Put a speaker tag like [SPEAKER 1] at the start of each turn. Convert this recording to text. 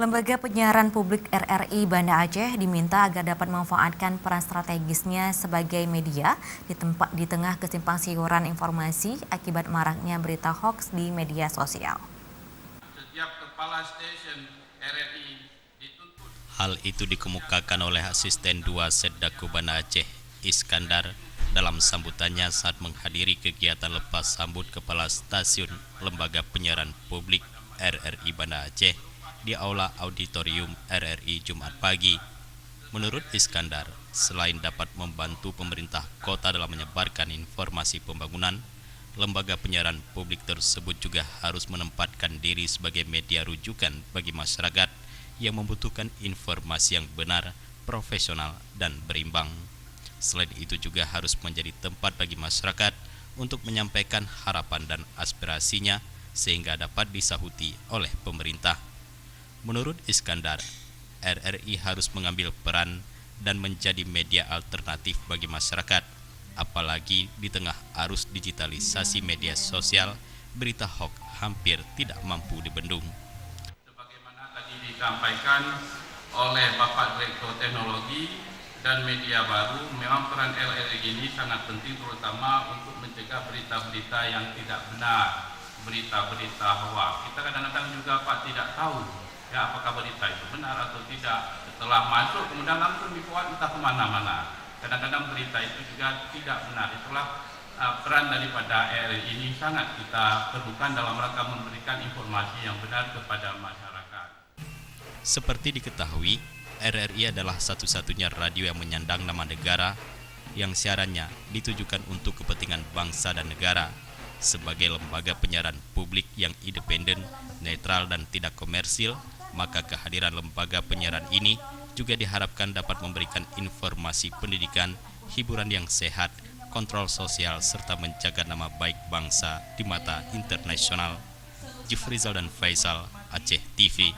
[SPEAKER 1] Lembaga Penyiaran Publik RRI Banda Aceh diminta agar dapat memanfaatkan peran strategisnya sebagai media di tengah kesimpangsiuran informasi akibat maraknya berita hoaks di media sosial.
[SPEAKER 2] Setiap kepala stasiun RRI dituntut.
[SPEAKER 3] Hal itu dikemukakan oleh Asisten 2 Setdaku Banda Aceh, Iskandar, dalam sambutannya saat menghadiri kegiatan lepas sambut Kepala Stasiun Lembaga Penyiaran Publik RRI Banda Aceh di Aula Auditorium RRI Jumat pagi. Menurut Iskandar, selain dapat membantu pemerintah kota dalam menyebarkan informasi pembangunan, lembaga penyiaran publik tersebut juga harus menempatkan diri sebagai media rujukan bagi masyarakat yang membutuhkan informasi yang benar, profesional, dan berimbang. Selain itu juga harus menjadi tempat bagi masyarakat untuk menyampaikan harapan dan aspirasinya sehingga dapat disahuti oleh pemerintah. Menurut Iskandar, RRI harus mengambil peran dan menjadi media alternatif bagi masyarakat, apalagi di tengah arus digitalisasi media sosial, berita hoaks hampir tidak mampu dibendung.
[SPEAKER 2] Sebagaimana tadi disampaikan oleh Bapak Direktur Teknologi dan Media Baru, memang peran RRI ini sangat penting terutama untuk mencegah berita-berita yang tidak benar, berita-berita hoaks. Kita kadang-kadang juga Pak tidak tahu ya apakah berita itu benar atau tidak. Setelah masuk kemudian langsung dibuat entah kemana-mana. Kadang-kadang berita itu juga tidak benar. Itulah peran daripada RRI ini sangat kita perlukan dalam rangka memberikan informasi yang benar kepada masyarakat.
[SPEAKER 3] Seperti diketahui, RRI adalah satu-satunya radio yang menyandang nama negara yang siarannya ditujukan untuk kepentingan bangsa dan negara. Sebagai lembaga penyiaran publik yang independen, netral, dan tidak komersil, maka kehadiran lembaga penyiaran ini juga diharapkan dapat memberikan informasi pendidikan, hiburan yang sehat, kontrol sosial, serta menjaga nama baik bangsa di mata internasional. Jufrizal dan Faisal, Aceh TV.